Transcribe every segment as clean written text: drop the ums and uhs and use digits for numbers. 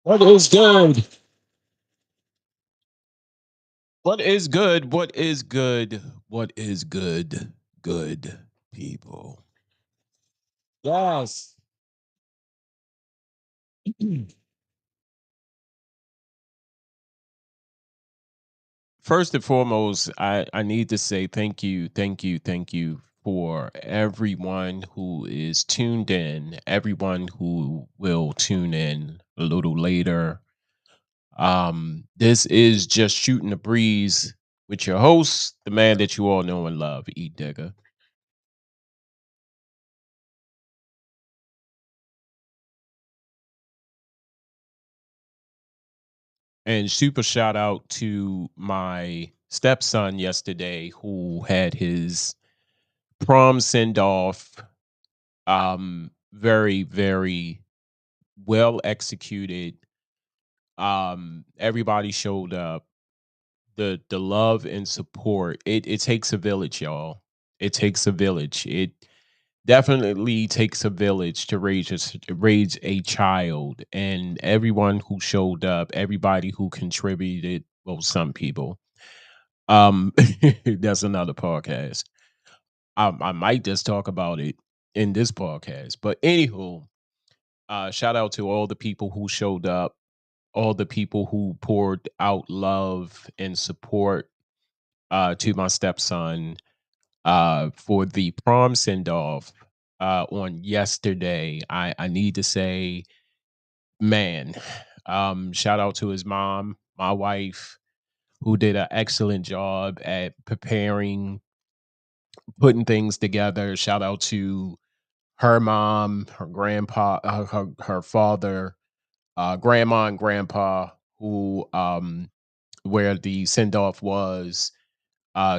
What is good? What is good? What is good? What is good? Good people. Yes. First and foremost, I need to say thank you for everyone who is tuned in, everyone who will tune in a little later. This is just shooting the breeze with your host, the man that you all know and love, E Digger. And super shout out to my stepson yesterday who had his prom send off. Very, very well executed. Everybody showed up. The love and support. It takes a village, y'all. It takes a village. It definitely takes a village to raise a child, and everyone who showed up, everybody who contributed, well, some people. Um, that's another podcast. I might just talk about it in this podcast, but anywho, shout out to all the people who showed up, all the people who poured out love and support to my stepson for the prom send off on yesterday. I need to say, man, shout out to his mom, my wife, who did an excellent job at preparing, putting things together. Shout out to her mom, her grandpa, her father, grandma and grandpa, who where the send off was.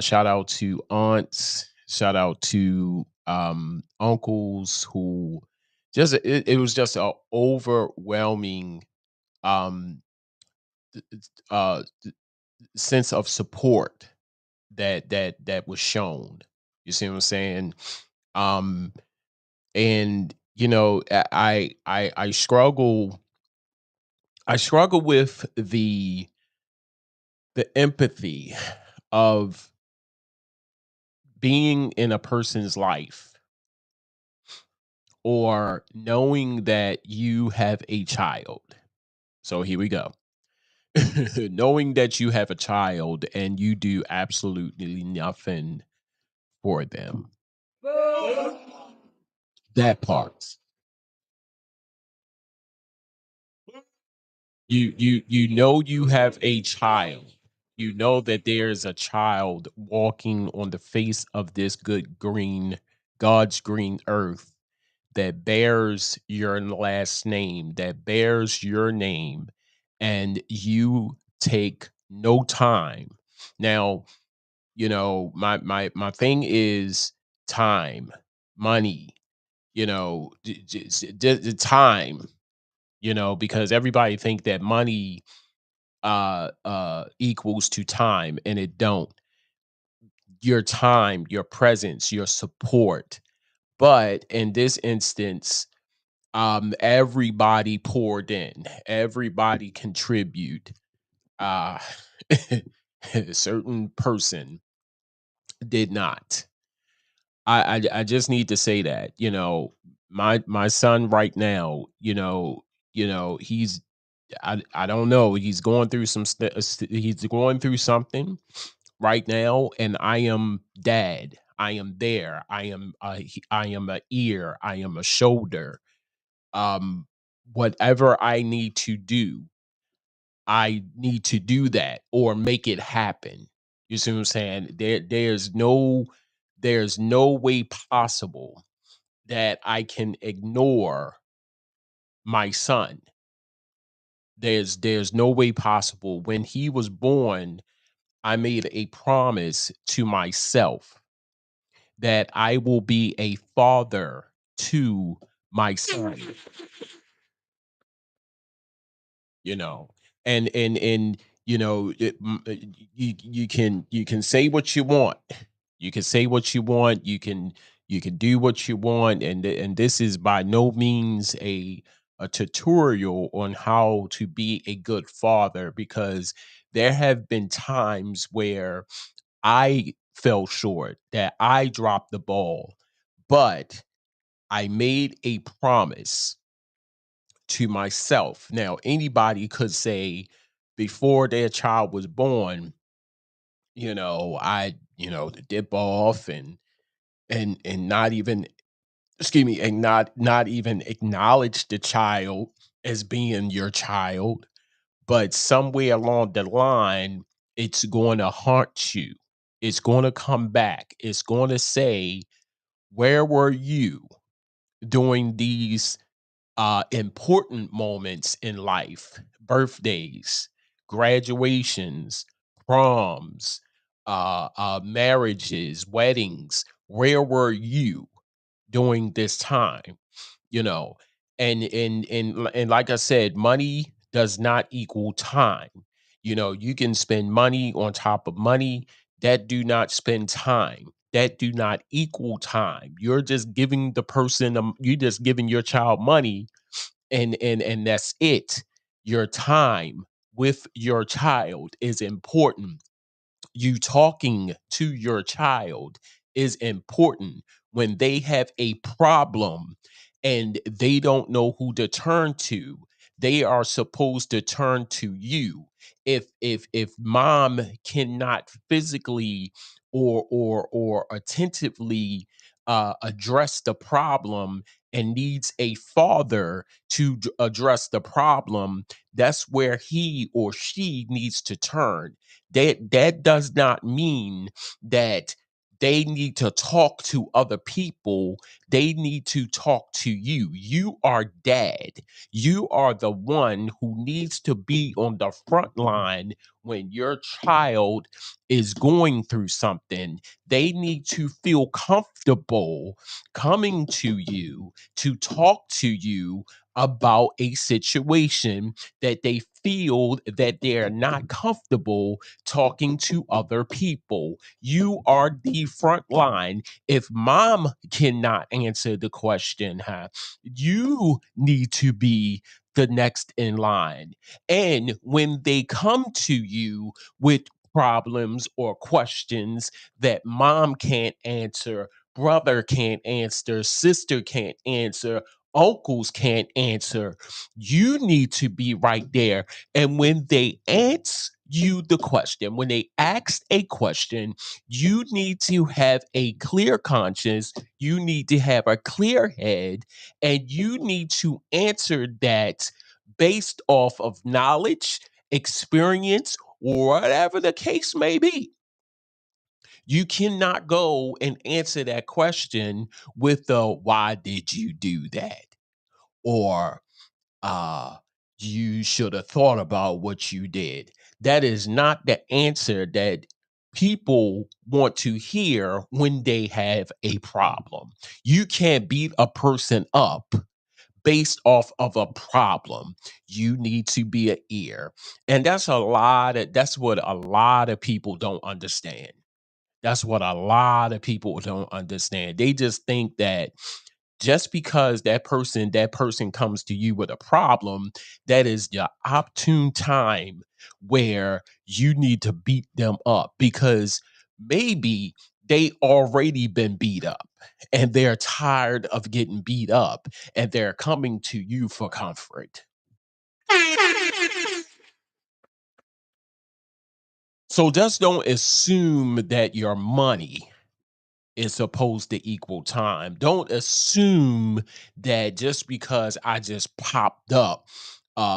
Shout out to aunts. Shout out to uncles who just it was just a overwhelming um uh sense of support that was shown. You see what I'm saying? Um and I struggle with the empathy of being in a person's life or knowing that you have a child. So here we go. Knowing that you have a child and you do absolutely nothing for them. That part. You know you have a child. You know that there's a child walking on the face of this good green God's green earth that bears your last name, that bears your name, and you take no time. Now, my thing is time, money, the time, because everybody think that money equals to time, and it don't. Your time, your presence, your support. But in this instance, everybody poured in, everybody contribute. uh a certain person did not. I just need to say that, my son right now, he's, I don't know, he's going through he's going through something right now, and I am dad. I am there. I am a ear. I am a shoulder. um Whatever I need to do, I need to do that or make it happen. You see what I'm saying? There's no way possible that I can ignore my son. There's no way possible. When he was born, I made a promise to myself that I will be a father to my son. you know and you can say what you want. You can say what you want. You can do what you want, and this is by no means a tutorial on how to be a good father, because there have been times where I fell short, that I dropped the ball, but I made a promise to myself. Now, anybody could say before their child was born, to dip off and not even, excuse me, and not even acknowledge the child as being your child, but somewhere along the line, it's going to haunt you. It's going to come back. It's going to say, "Where were you during these important moments in life, birthdays, graduations, proms, marriages, weddings? Where were you during this time?" You know, and like I said, money does not equal time. You can spend money on top of money that do not spend time. That do not equal time. You're just giving the person, you just giving your child money, and that's it. Your time with your child is important. You talking to your child is important. When they have a problem and they don't know who to turn to, they are supposed to turn to you. If mom cannot physically or attentively address the problem and needs a father to address the problem, that's where he or she needs to turn. That does not mean that they need to talk to other people. They need to talk to you. You are dad. You are the one who needs to be on the front line when your child is going through something. They need to feel comfortable coming to you to talk to you about a situation that they feel that they're not comfortable talking to other people. You are the front line. If mom cannot answer the question, you need to be the next in line. And when they come to you with problems or questions that mom can't answer, brother can't answer, sister can't answer, uncles can't answer, you need to be right there. And when they ask you the question, when they ask a question, you need to have a clear conscience, you need to have a clear head, and you need to answer that based off of knowledge, experience, or whatever the case may be. You cannot go and answer that question with the "why did you do that?" or uh "you should have thought about what you did." That is not the answer that people want to hear when they have a problem. You can't beat a person up based off of a problem. You need to be an ear. And that's what a lot of people don't understand. That's what a lot of people don't understand. They just think that just because that person comes to you with a problem, that is the opportune time where you need to beat them up, because maybe they already been beat up and they're tired of getting beat up and they're coming to you for comfort. So just don't assume that your money is supposed to equal time. Don't assume that just because I just popped up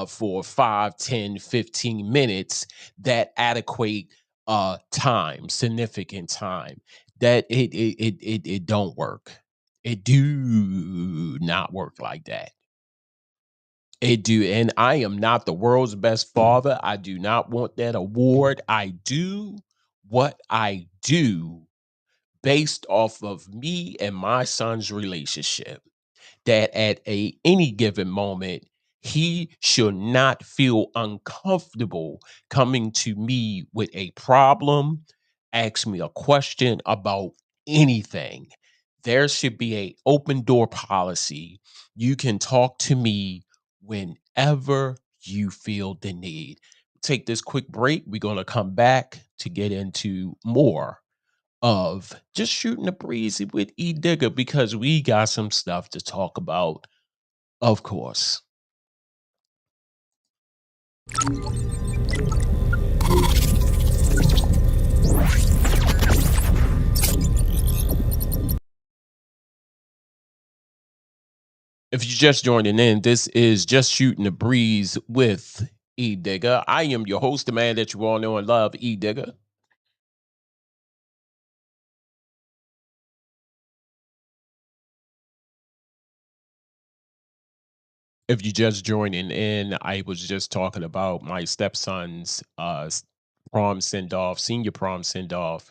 for 5, 10, 15 minutes, that adequate time, significant time. That it don't work. It do not work like that. It do, and I am not the world's best father. I do not want that award. I do what I do based off of me and my son's relationship, that at any given moment he should not feel uncomfortable coming to me with a problem, ask me a question about anything. There should be a open door policy. You can talk to me whenever you feel the need. Take this quick break. We're going to come back to get into more of just shooting the breeze with E Digger because we got some stuff to talk about, of course. If you're just joining in, this is Just Shooting the Breeze with E Digger. I am your host, the man that you all know and love, E Digger. If you're just joining in, I was just talking about my stepson's prom send off, senior prom send off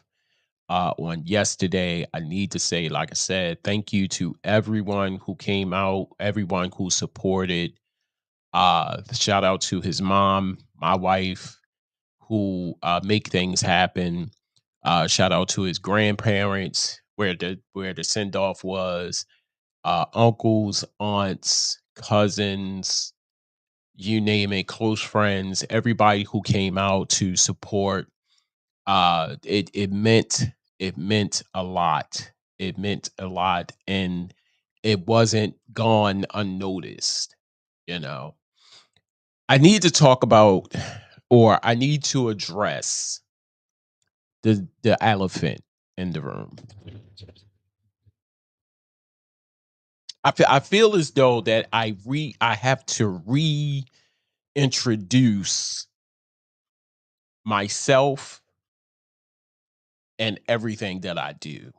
on yesterday. I need to say, like I said, thank you to everyone who came out, everyone who supported. Shout out to his mom, my wife, who make things happen. Shout out to his grandparents, where the send off was, uncles, aunts, cousins, you name it, close friends, everybody who came out to support. It meant a lot. It meant a lot, and it wasn't gone unnoticed. You know, I need to talk about, or I need to address the elephant in the room. I feel as though that I have to reintroduce myself and everything that I do,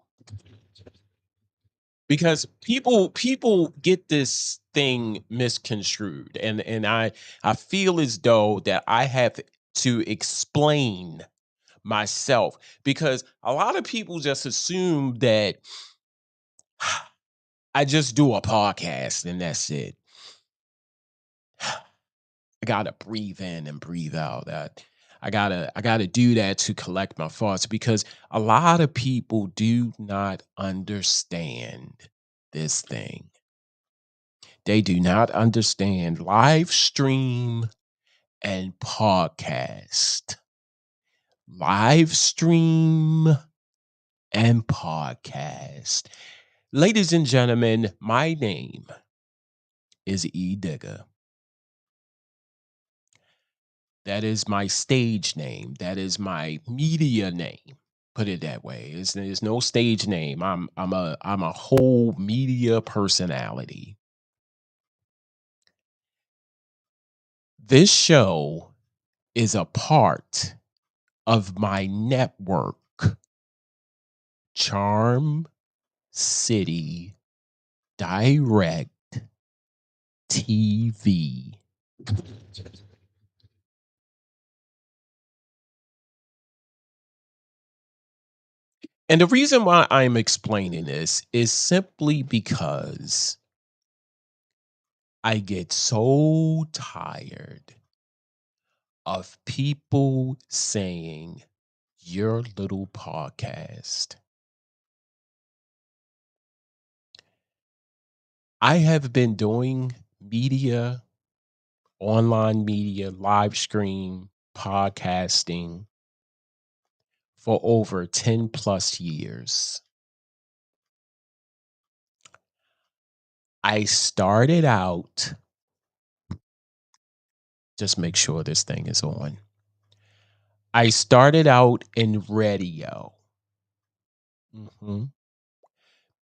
because people get this thing misconstrued, and I feel as though that I have to explain myself, because a lot of people just assume that I just do a podcast and that's it. I gotta breathe in and breathe out. That I gotta do that to collect my thoughts, because a lot of people do not understand this thing. They do not understand live stream and podcast. Live stream and podcast. Ladies and gentlemen, my name is E Digger. That is my stage name. That is my media name. Put it that way. There's no stage name. I'm a whole media personality. This show is a part of my network, Charm City Direct TV. And the reason why I'm explaining this is simply because I get so tired of people saying your little podcast. I have been doing media, online media, live stream, podcasting for over 10 plus years. I started out, just make sure this thing is on. I started out in radio. Mhm.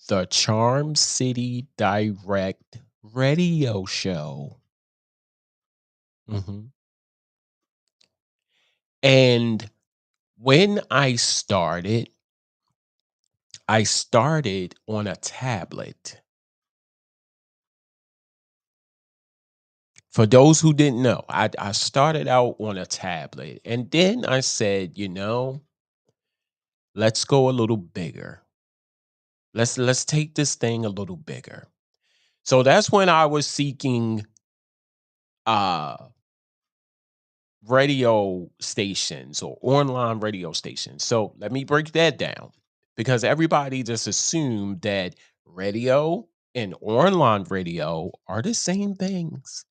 The Charm City Direct radio show. Mhm. And when I started on a tablet. For those who didn't know, I started out on a tablet, and then I said, let's go a little bigger. Let's take this thing a little bigger. So that's when I was seeking uh radio stations or online radio stations. So let me break that down, because everybody just assumed that radio and online radio are the same things.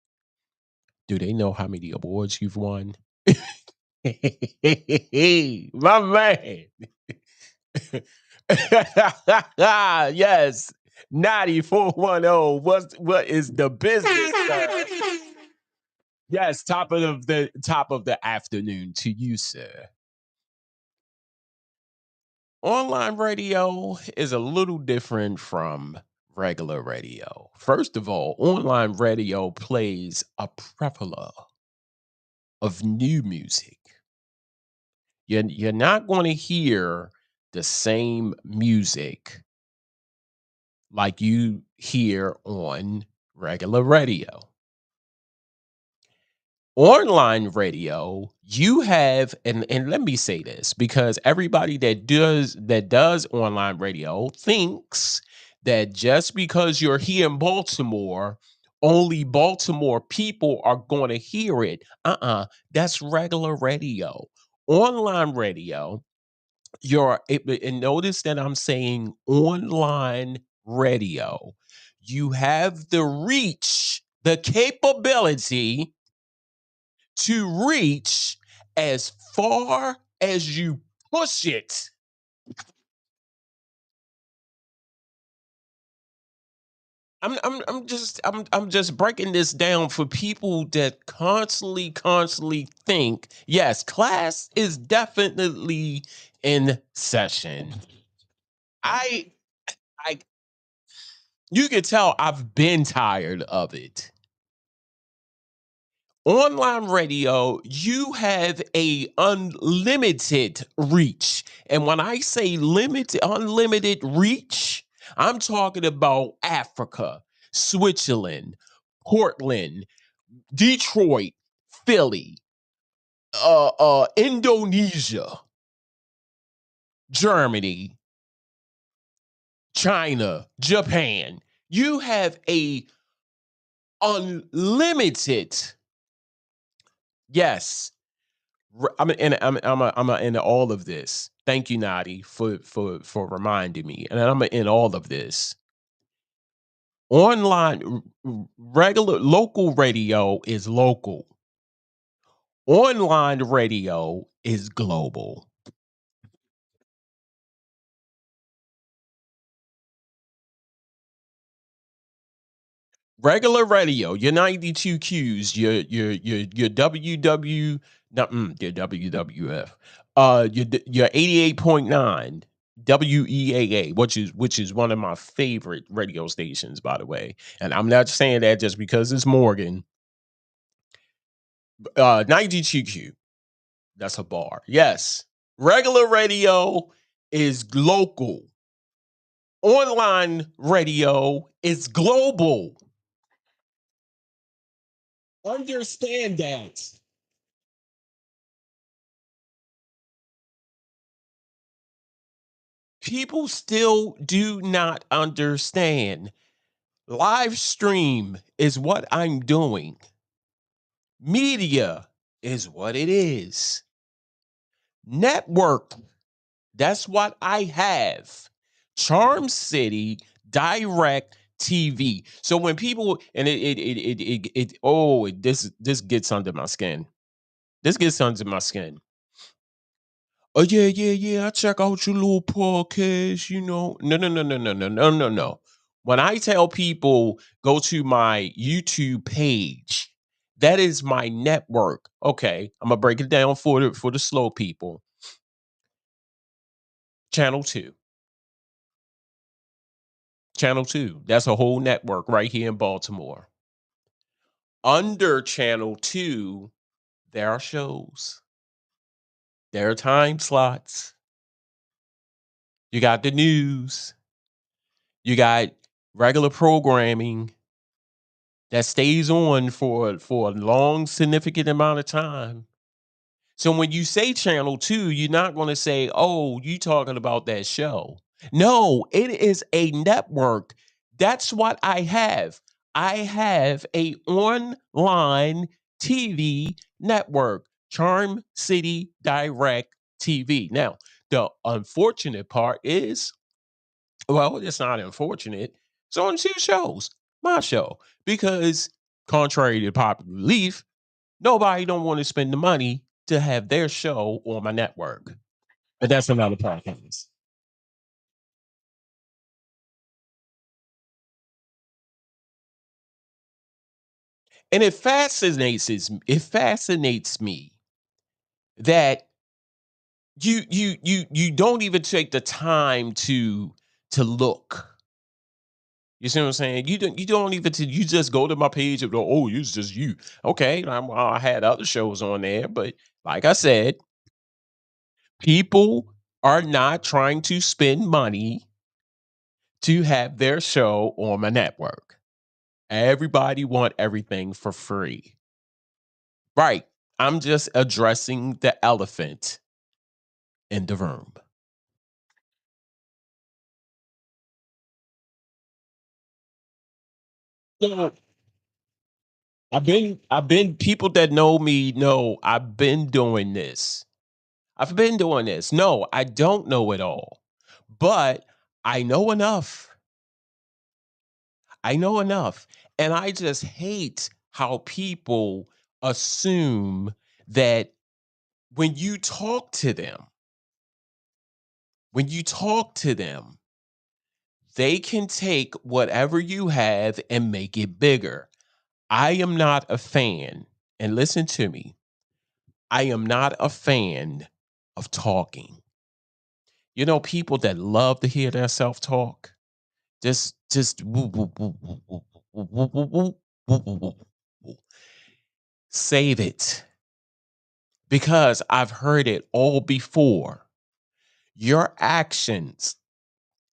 Do they know how many awards you've won? My man. Yes. 9410. What is the business, sir? Yes, top of the afternoon to you, sir. Online radio is a little different from regular radio. First of all, online radio plays a plethora of new music. You're not going to hear the same music like you hear on regular radio. Online radio, you have, and let me say this, because everybody that does online radio thinks that just because you're here in Baltimore, only Baltimore people are going to hear it. That's regular radio. Online radio, and notice that I'm saying online radio. You have the reach, the capability to reach as far as you push it. I'm just breaking this down for people that constantly think, yes, class is definitely in session. I I You can tell I've been tired of it. Online radio, you have a unlimited reach. And when I say unlimited reach, I'm talking about Africa, Switzerland, Portland, Detroit, Philly, Indonesia, Germany, China, Japan. You have a unlimited, yes. I'm into all of this. Thank you, Nadi, for reminding me. And I'm in all of this. Regular local radio is local. Online radio is global. Regular radio, your 92 Qs, your WW, not your WWF, your 88.9 WEAA, which is one of my favorite radio stations, by the way. And I'm not saying that just because it's Morgan. 92 Q, that's a bar. Yes, regular radio is local. Online radio is global. Understand that. People still do not understand. Live stream is what I'm doing. Media is what it is. Network, that's what I have. Charm City Direct TV. So when people, and this gets under my skin. This gets under my skin. Oh yeah, yeah, yeah. I check out your little podcast, No, no, no, no, no, no, no, no, no. When I tell people go to my YouTube page, that is my network. Okay, I'm gonna break it down for the slow people. Channel two, channel two. That's a whole network right here in Baltimore. Under channel two, there are shows. There are time slots. You got the news. You got regular programming that stays on for a long, significant amount of time. So when you say channel two, you're not going to say, "Oh, you talking about that show?" No, it is a network. That's what I have. I have a online TV network, Charm City Direct TV. Now, the unfortunate part is, well, it's not unfortunate. It's on two shows, my show, because contrary to popular belief, Nobody don't want to spend the money to have their show on my network. But that's another podcast. And it fascinates me that you don't even take the time to look. You see what I'm saying? You don't even you just go to my page and go, oh, it's just you. Okay, I had other shows on there, but like I said, people are not trying to spend money to have their show on my network. Everybody want everything for free. Right. I'm just addressing the elephant in the room. So I've been people that know me know I've been doing this. I've been doing this. No, I don't know it all. But I know enough. I know enough. And I just hate how people assume that when you talk to them, when you talk to them, they can take whatever you have and make it bigger. I am not a fan, and listen to me, I am not a fan of talking. You know, people that love to hear their self talk, just woo, woo, woo, woo, woo, woo, woo, woo, woo, woo, woo, woo, woo. Save it because I've heard it all before. Your actions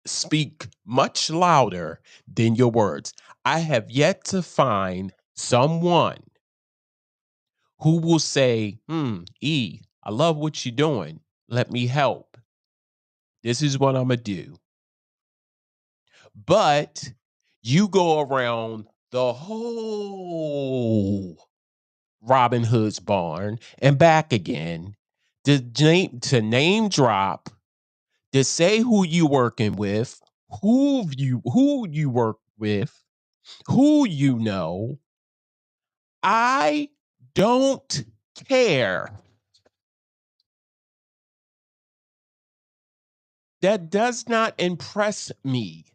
speak much louder than your words. I have yet to find someone who will say, E, I love what you're doing. Let me help. This is what I'm going to do. But you go around the whole Robin Hood's barn and back again to name drop, to say who you working with, who you work with, who you know. I don't care. That does not impress me.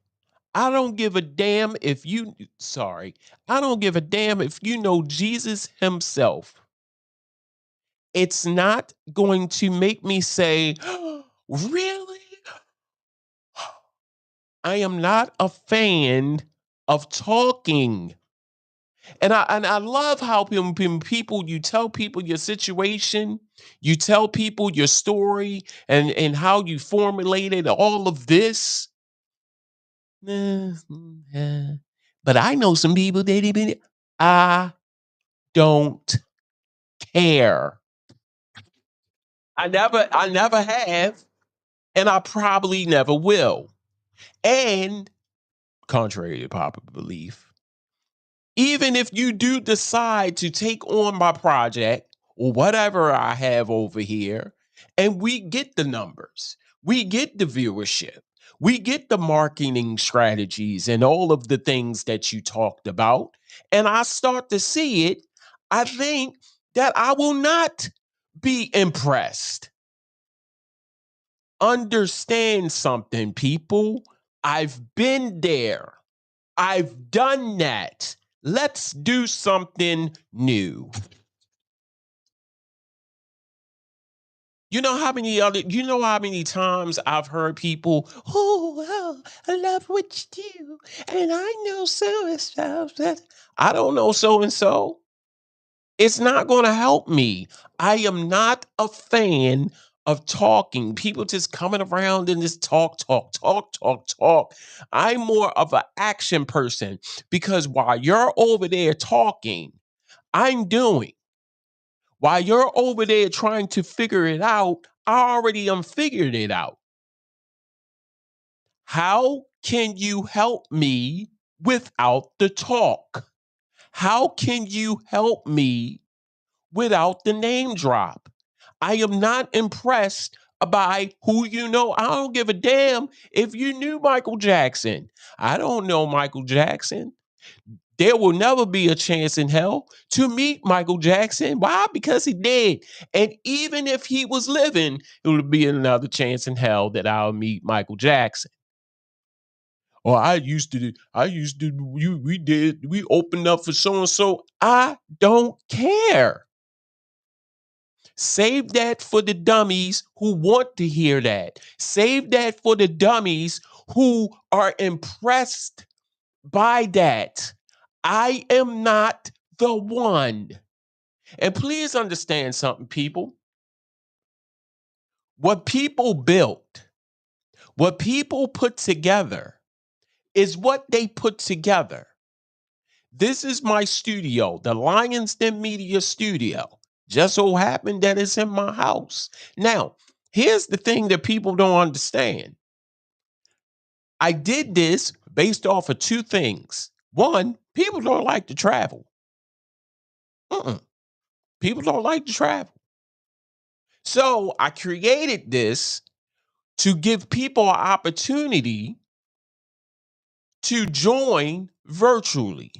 I don't give a damn if you sorry. I don't give a damn if you know Jesus himself. It's not going to make me say, "Really?" I am not a fan of talking. And I love how people you tell people your situation, you tell people your story and how you formulated all of this. But I know some people that even I don't care. I never have, and I probably never will. And contrary to popular belief, even if you do decide to take on my project or whatever I have over here, and we get the numbers, we get the viewership, we get the marketing strategies and all of the things that you talked about, and I start to see it, I think that I will not be impressed. Understand something, people. I've been there. I've done that. Let's do something new. You know how many times I've heard people, oh, well, I love what you do. And I know so and so. I don't know so and so. It's not going to help me. I am not a fan of talking. People just coming around and just talk, talk, talk, talk, talk. I'm more of an action person because while you're over there talking, I'm doing. While you're over there trying to figure it out, I already figured it out. How can you help me without the talk? How can you help me without the name drop? I am not impressed by who you know. I don't give a damn if you knew Michael Jackson. I don't know Michael Jackson. There will never be a chance in hell to meet Michael Jackson. Why? Because he did. And even if he was living, it would be another chance in hell that I'll meet Michael Jackson. Or we opened up for so and so. I don't care. Save that for the dummies who want to hear that. Save that for the dummies who are impressed by that. I am not the one. And please understand something, people. What people built, what people put together is what they put together. This is my studio, the Lions Den Media Studio. Just so happened that it's in my house. Now, here's the thing that people don't understand. I did this based off of two things. One, people don't like to travel. Mm-mm. People don't like to travel. So I created this to give people an opportunity to join virtually.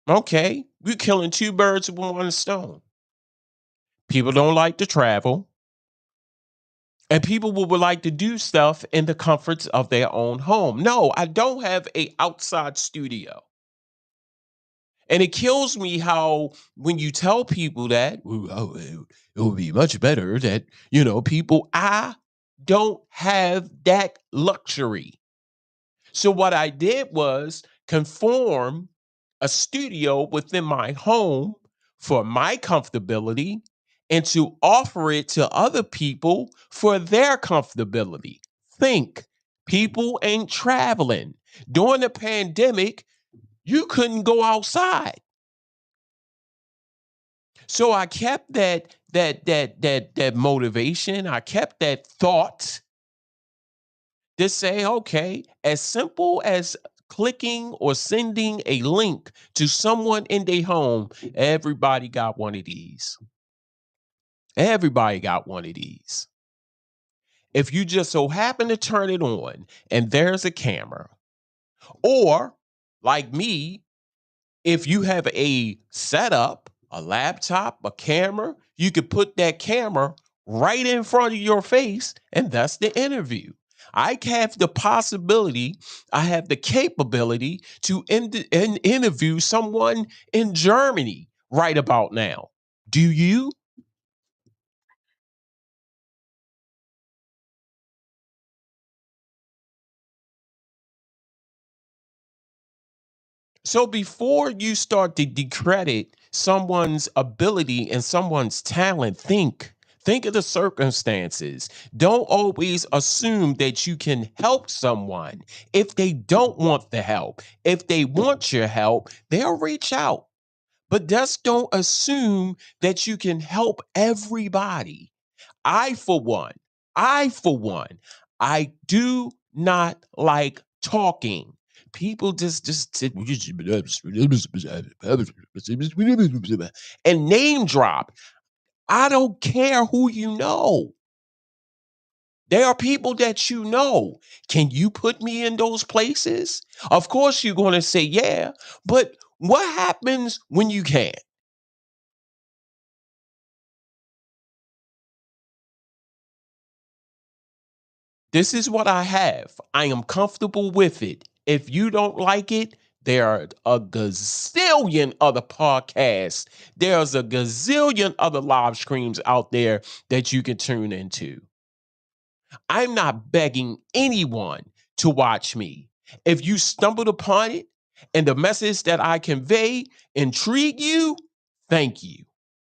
Okay, we're killing two birds with one stone. People don't like to travel, and people would like to do stuff in the comforts of their own home. No, I don't have a outside studio. And it kills me how when you tell people that, "Well, oh, it would be much better that, people, I don't have that luxury. So what I did was conform a studio within my home for my comfortability and to offer it to other people for their comfortability. Think, people ain't traveling. During the pandemic, you couldn't go outside. So I kept that motivation. I kept that thought to say, okay, as simple as clicking or sending a link to someone in their home, everybody got one of these. Everybody got one of these. If you just so happen to turn it on and there's a camera, or like me, if you have a setup, a laptop, a camera, you could put that camera right in front of your face, and that's the interview. I have the possibility, I have the capability to interview someone in Germany right about now. Do you? So before you start to discredit someone's ability and someone's talent, think of the circumstances. Don't always assume that you can help someone if they don't want the help. If they want your help, they'll reach out. But just don't assume that you can help everybody. I, for one, I, for one, I do not like talking. People just sit and name drop. I don't care who you know. There are people that you know. Can you put me in those places? Of course, you're going to say, yeah, but what happens when you can't? This is what I have. I am comfortable with it. If you don't like it, there are a gazillion other podcasts. There's a gazillion other live streams out there that you can tune into. I'm not begging anyone to watch me. If you stumbled upon it and the message that I convey intrigue you, thank you.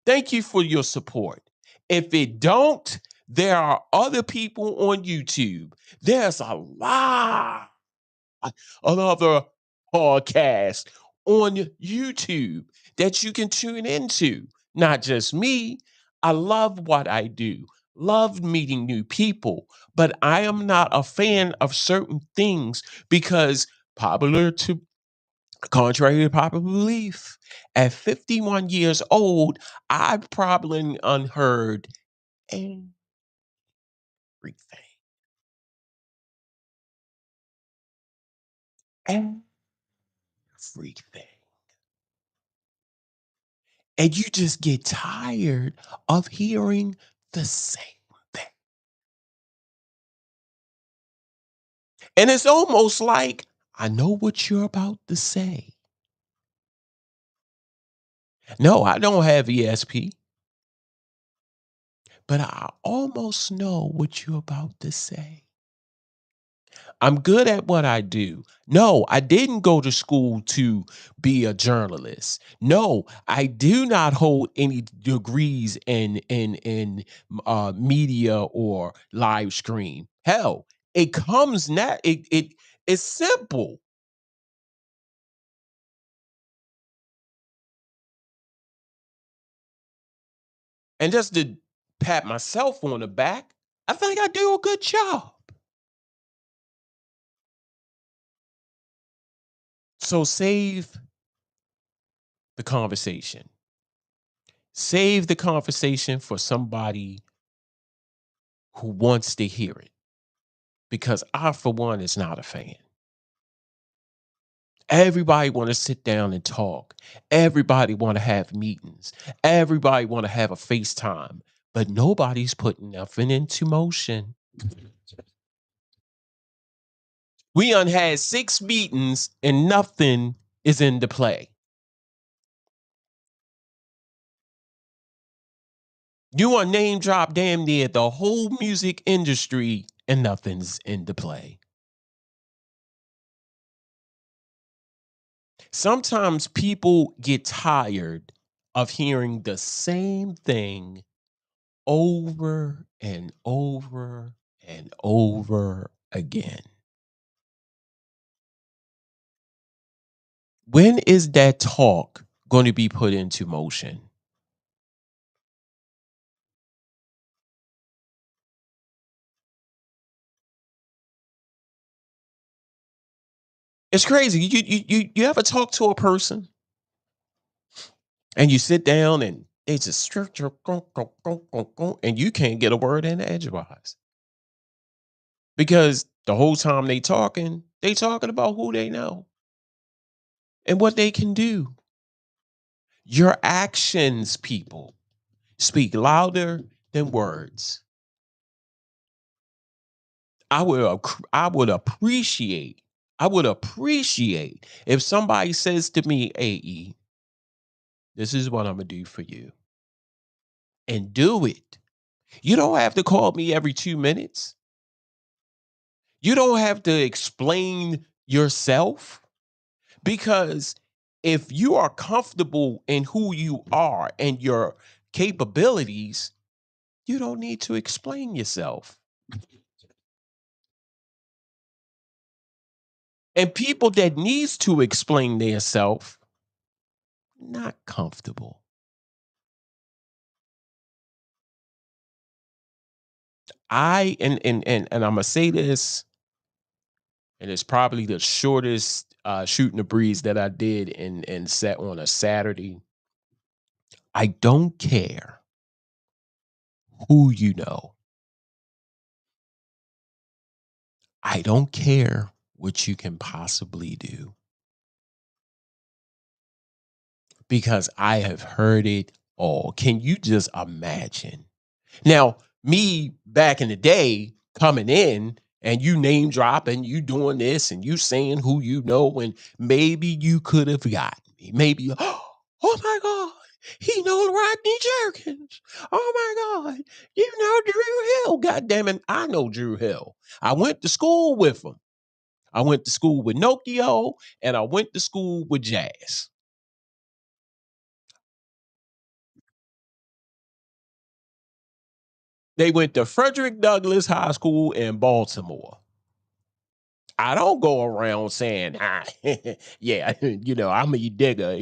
Thank you for your support. If it don't, there are other people on YouTube. There's a lot of other podcasts on YouTube that you can tune into. Not just me. I love what I do. Love meeting new people, but I am not a fan of certain things because popular to contrary to popular belief, at 51 years old, I've probably unheard everything. Everything. And you just get tired of hearing the same thing. And it's almost like, I know what you're about to say. No, I don't have ESP, but I almost know what you're about to say. I'm good at what I do. No, I didn't go to school to be a journalist. No, I do not hold any degrees in media or live stream. Hell, it comes now. It's simple. And just to pat myself on the back, I think I do a good job. So save the conversation. Save the conversation for somebody who wants to hear it, because I, for one, is not a fan. Everybody want to sit down and talk. Everybody want to have meetings. Everybody want to have a FaceTime, but nobody's putting nothing into motion. We done had 6 meetings and nothing is into play. You want name drop damn near the whole music industry and nothing's into play. Sometimes people get tired of hearing the same thing over and over and over again. When is that talk going to be put into motion? It's crazy. You ever talk to a person and you sit down and they just and you can't get a word in edgewise because the whole time they talking about who they know and what they can do. Your actions, people, speak louder than words. I would appreciate if somebody says to me, "AE, this is what I'm gonna do for you," and do it. You don't have to call me every 2 minutes. You don't have to explain yourself, because if you are comfortable in who you are and your capabilities, you don't need to explain yourself. And people that needs to explain themselves, not comfortable. And I'm gonna say this, and it's probably the shortest shooting the breeze that I did and set on a Saturday. I don't care who you know. I don't care what you can possibly do, because I have heard it all. Can you just imagine? Now, me back in the day coming in and you name dropping, you doing this and you saying who you know, and maybe you could have gotten me. Maybe, oh my God, he knows Rodney Jerkins. Oh my God, you know Drew Hill. God damn it, I know Drew Hill. I went to school with him. I went to school with Nokia and I went to school with Jazz. They went to Frederick Douglass High School in Baltimore. I don't go around saying, yeah, I'm a digger,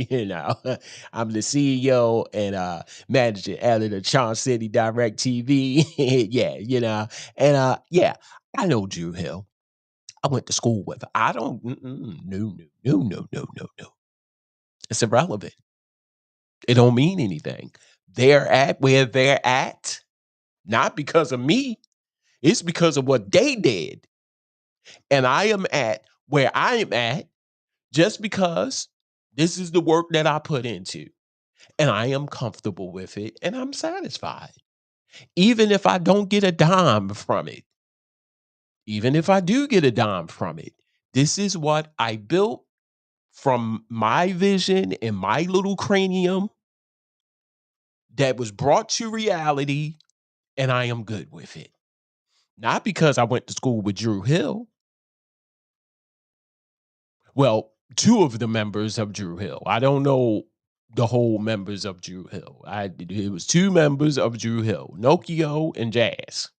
I'm the CEO and manager editor, Charm City Direct TV. Yeah, yeah, I know Drew Hill. I went to school with her. I don't, no, no, no, no, no, no, no. It's irrelevant. It don't mean anything. They're at where they're at, not because of me. It's because of what they did. And I am at where I am at just because this is the work that I put into. and I am comfortable with it and I'm satisfied. Even if I don't get a dime from it, even if I do get a dime from it, this is what I built from my vision and my little cranium that was brought to reality, and I am good with it. Not because I went to school with Drew Hill. Well, two of the members of Drew Hill. I don't know the whole members of Drew Hill. It was two members of Drew Hill, Nokio and Jazz.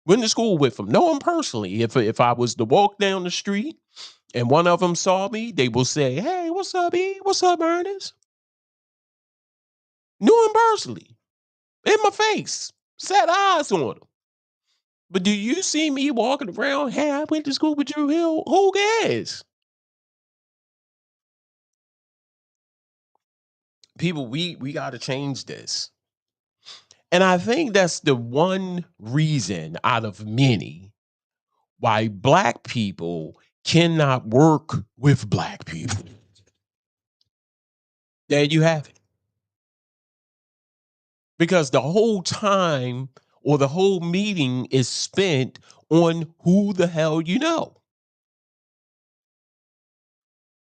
Went to school with them. Know them personally. If I was to walk down the street and one of them saw me, they will say, "Hey, what's up, E? What's up, Ernest?" Knew him personally, in my face, set eyes on him. But do you see me walking around? Hey, I went to school with Drew Hill. Who cares? People, we got to change this. And I think that's the one reason out of many why black people cannot work with black people. There you have it. Because the whole time or the whole meeting is spent on who the hell you know,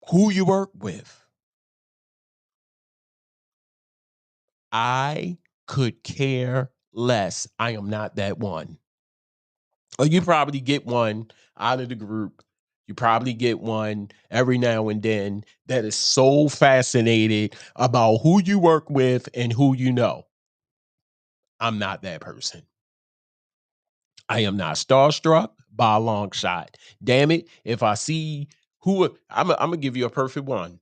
who you work with. I could care less. I am not that one. Or you probably get one out of the group. You probably get one every now and then that is so fascinated about who you work with and who you know. I'm not that person. I am not starstruck by a long shot. Damn it. If I see who I'm gonna give you a perfect one.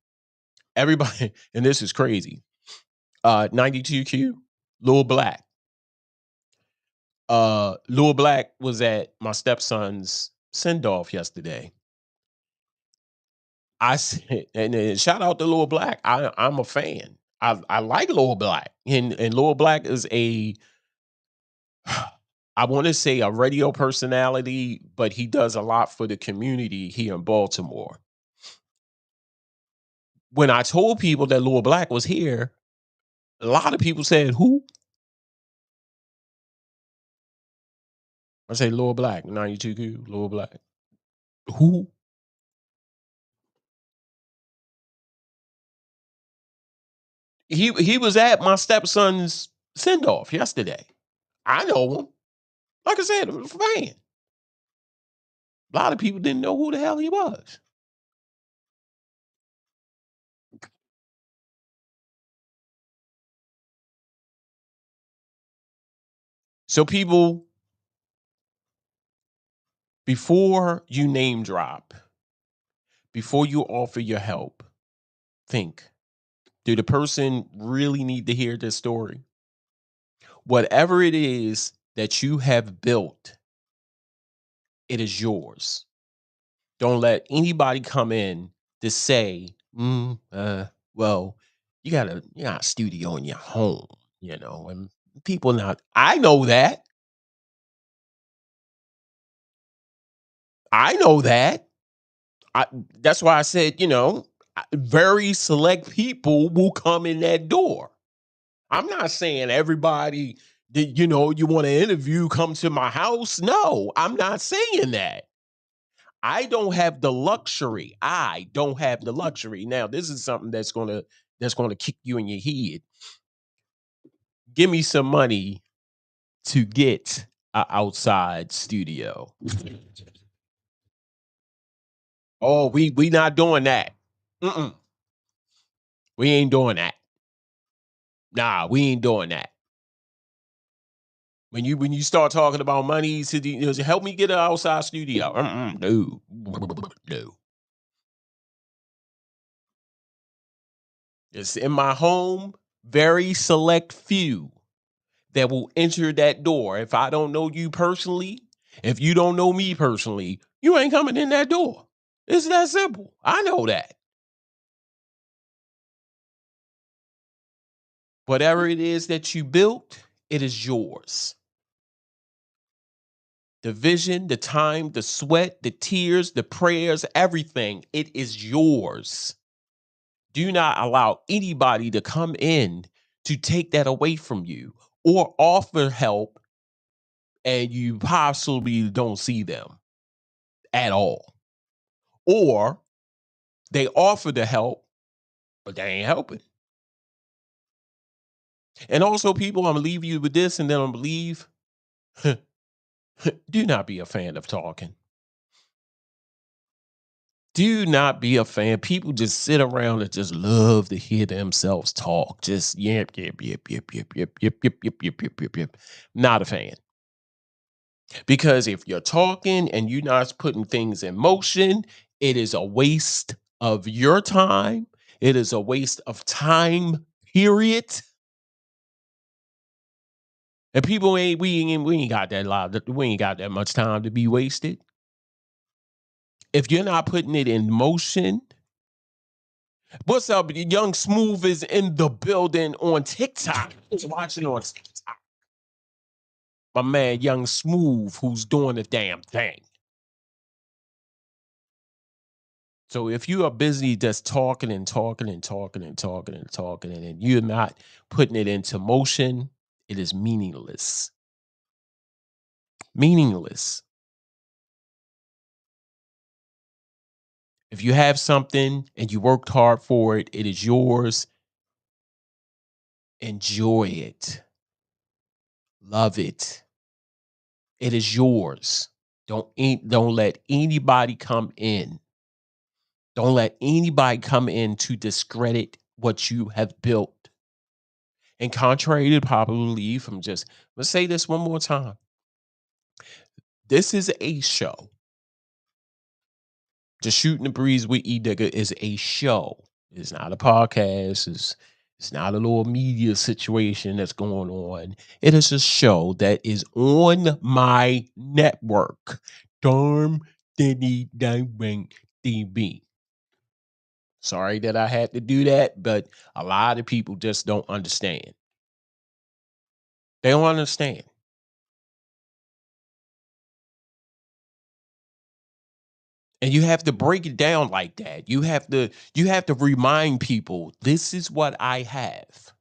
Everybody, and this is crazy. 92Q, Lil Black. Lil Black was at my stepson's send-off yesterday. I said, and shout out to Lil Black. I'm a fan. I like Lil Black. And Lil Black is a I want to say a radio personality, but he does a lot for the community here in Baltimore. When I told people that Lil Black was here, a lot of people said, "Who?" I say Lil Black, 92Q, Lil Black. Who? He was at my stepson's send off yesterday. I know him. Like I said, I'm a fan. A lot of people didn't know who the hell he was. So people, before you name drop, before you offer your help, think, do the person really need to hear this story? Whatever it is that you have built, it is yours. Don't let anybody come in to say, well, you got a studio in your home, and people not. I know that. I know that. I That's why I said, very select people will come in that door. I'm not saying everybody that you want to interview come to my house. No, I'm not saying that. I don't have the luxury. I don't have the luxury. Now, this is something that's gonna kick you in your head. Give me some money to get a outside studio. Oh, we not doing that. Mm-mm. We ain't doing that. Nah, we ain't doing that. When you start talking about money to help me get an outside studio. No, no. It's in my home. Very select few that will enter that door. If I don't know you personally, if you don't know me personally, you ain't coming in that door. It's that simple. I know that. Whatever it is that you built, it is yours. The vision, the time, the sweat, the tears, the prayers, everything, it is yours. Do not allow anybody to come in to take that away from you or offer help and you possibly don't see them at all. Or they offer the help, but they ain't helping. And also, people, I'm gonna leave you with this and then I'm gonna leave. Do not be a fan of talking. Do not be a fan. People just sit around and just love to hear themselves talk. Just yip, yip, yip, yip, yip, yip, yip, yip, yip, yip, yip, yip, yip. Not a fan. Because if you're talking and you're not putting things in motion, it is a waste of your time. It is a waste of time, period. And people ain't we ain't got that lot. We ain't got that much time to be wasted. If you're not putting it in motion, what's up? Young Smooth is in the building on TikTok. Who's watching on TikTok? My man, Young Smooth, who's doing the damn thing. So if you are busy just talking and talking and talking and talking and talking, and you're not putting it into motion, it is meaningless. Meaningless. If you have something and you worked hard for it, it is yours. Enjoy it. Love it. It is yours. Don't let anybody come in. Don't let anybody come in to discredit what you have built. And contrary to popular belief, let's say this one more time. This is a show. Just Shooting the Breeze with E Digger is a show. It's not a podcast. It's not a little media situation that's going on. It is a show that is on my network. Darm Denny Dang TV. Sorry that I had to do that, but a lot of people just don't understand. They don't understand. And you have to break it down like that. You have to remind people, this is what I have.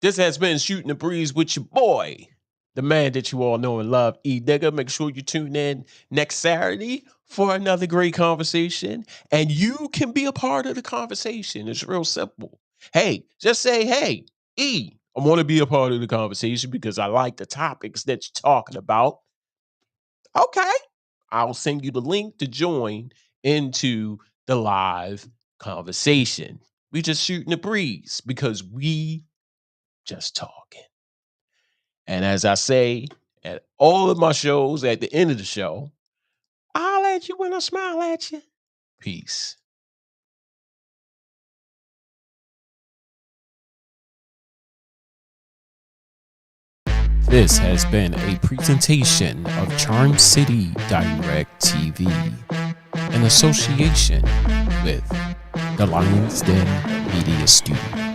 This has been Shooting the Breeze with your boy, the man that you all know and love, E Digger. Make sure you tune in next Saturday for another great conversation. And you can be a part of the conversation. It's real simple. Hey, just say, hey, E, I want to be a part of the conversation because I like the topics that you're talking about. Okay. I'll send you the link to join into the live conversation. We just shooting the breeze because we just talking. And as I say at all of my shows, at the end of the show, I'll at you when I smile at you. Peace. This has been a presentation of Charm City Direct TV in association with the Lions Den Media Studio.